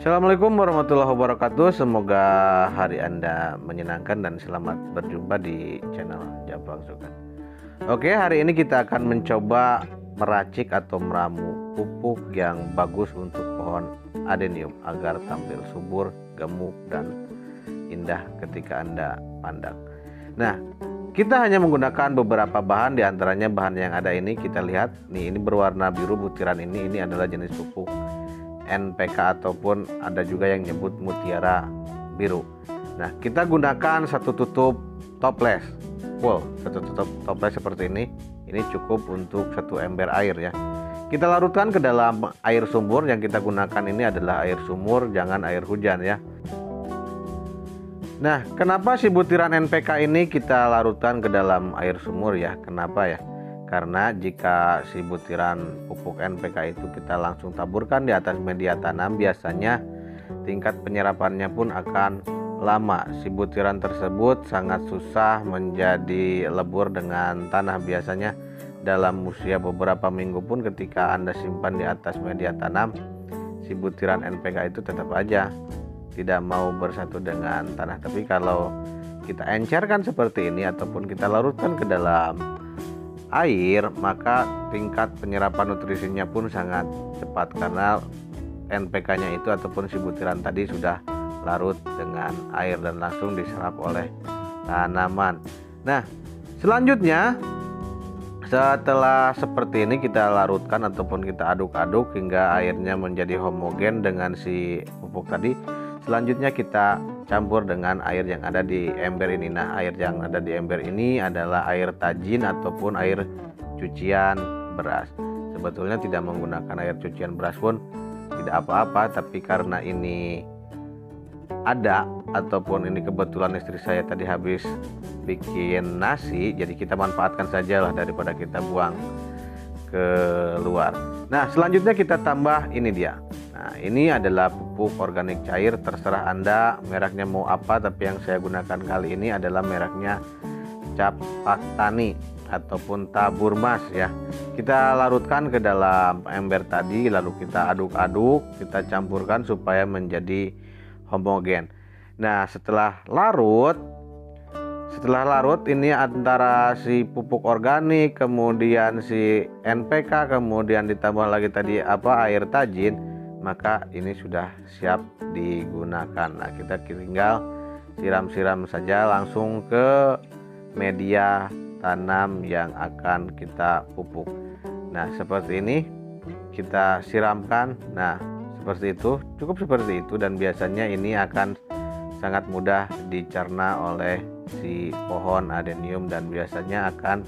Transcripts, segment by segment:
Assalamualaikum warahmatullahi wabarakatuh. Semoga hari Anda menyenangkan dan selamat berjumpa di channel Japang Sukan. Oke, hari ini kita akan mencoba meracik atau meramu pupuk yang bagus untuk pohon adenium agar tampil subur, gemuk, dan indah ketika Anda pandang. Nah, kita hanya menggunakan beberapa bahan, diantaranya bahan yang ada ini. Kita lihat nih, ini berwarna biru butiran ini adalah jenis pupuk NPK ataupun ada juga yang nyebut mutiara biru. Nah, kita gunakan satu tutup toples full, satu tutup toples seperti ini. Ini cukup untuk satu ember air ya. Kita larutkan ke dalam air sumur. Yang kita gunakan ini adalah air sumur, jangan air hujan ya. Nah, kenapa si butiran NPK ini kita larutkan ke dalam air sumur ya? Kenapa ya? Karena jika si butiran pupuk NPK itu kita langsung taburkan di atas media tanam, biasanya tingkat penyerapannya pun akan lama. Si butiran tersebut sangat susah menjadi lebur dengan tanah. Biasanya dalam usia beberapa minggu pun ketika Anda simpan di atas media tanam, si butiran NPK itu tetap aja tidak mau bersatu dengan tanah. Tapi kalau kita encerkan seperti ini ataupun kita larutkan ke dalam air, maka tingkat penyerapan nutrisinya pun sangat cepat karena NPK-nya itu ataupun si butiran tadi sudah larut dengan air dan langsung diserap oleh tanaman. Nah, selanjutnya setelah seperti ini kita larutkan ataupun kita aduk-aduk hingga airnya menjadi homogen dengan si pupuk tadi. Selanjutnya kita campur dengan air yang ada di ember ini. Nah, air yang ada di ember ini adalah air tajin ataupun air cucian beras. Sebetulnya tidak menggunakan air cucian beras pun tidak apa-apa, tapi karena ini ada ataupun ini kebetulan istri saya tadi habis bikin nasi, jadi kita manfaatkan saja lah daripada kita buang ke luar. Nah, selanjutnya kita tambah ini dia. Nah, ini adalah pupuk organik cair, terserah Anda mereknya mau apa, tapi yang saya gunakan kali ini adalah mereknya Capak Tani ataupun Tabur Mas ya. Kita larutkan ke dalam ember tadi, lalu kita aduk-aduk, kita campurkan supaya menjadi homogen. Nah, setelah larut ini antara si pupuk organik, kemudian si NPK, kemudian ditambah lagi tadi air tajin, maka ini sudah siap digunakan. Nah, kita tinggal siram-siram saja langsung ke media tanam yang akan kita pupuk. Nah, seperti ini kita siramkan. Nah, seperti itu, cukup seperti itu, dan biasanya ini akan sangat mudah dicerna oleh si pohon adenium dan biasanya akan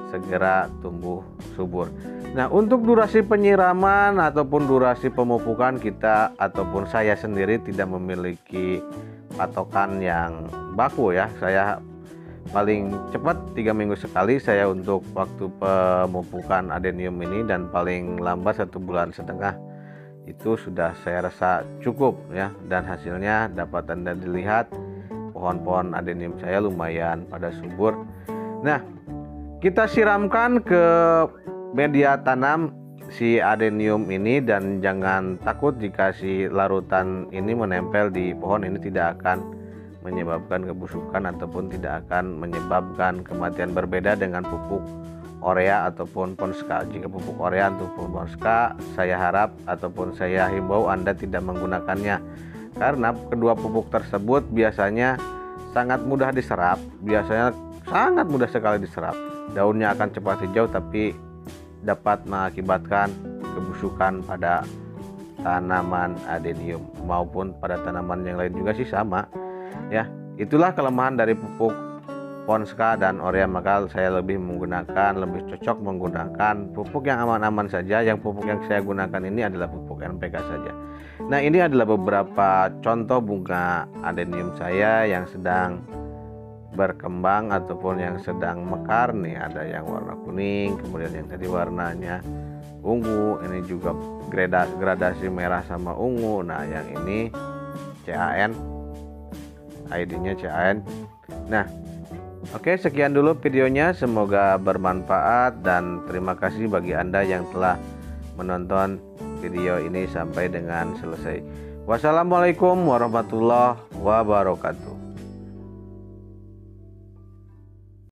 segera tumbuh subur. Nah, untuk durasi penyiraman ataupun durasi pemupukan kita ataupun saya sendiri tidak memiliki patokan yang baku ya. Saya paling cepat 3 minggu sekali saya untuk waktu pemupukan adenium ini, dan paling lambat 1,5 bulan itu sudah saya rasa cukup ya, dan hasilnya dapat Anda dilihat pohon-pohon adenium saya lumayan pada subur. Nah, kita siramkan ke media tanam si adenium ini, dan jangan takut jika si larutan ini menempel di pohon. Ini tidak akan menyebabkan kebusukan ataupun tidak akan menyebabkan kematian. Berbeda dengan pupuk urea ataupun ponska. Jika pupuk urea ataupun ponska, saya harap ataupun saya himbau Anda tidak menggunakannya, karena kedua pupuk tersebut biasanya sangat mudah diserap, biasanya sangat mudah sekali diserap. Daunnya akan cepat hijau tapi dapat mengakibatkan kebusukan pada tanaman adenium maupun pada tanaman yang lain juga sih sama ya. Itulah kelemahan dari pupuk ponska dan urea, maka saya lebih cocok menggunakan pupuk yang aman-aman saja. Yang pupuk yang saya gunakan ini adalah pupuk NPK saja. Nah, ini adalah beberapa contoh bunga adenium saya yang sedang berkembang ataupun yang sedang mekar nih. Ada yang warna kuning, kemudian yang tadi warnanya ungu, ini juga gradasi merah sama ungu. Nah, yang ini CAN, ID-nya CAN. Nah, oke, sekian dulu videonya, semoga bermanfaat dan terima kasih bagi Anda yang telah menonton video ini sampai dengan selesai. Wassalamualaikum warahmatullahi wabarakatuh.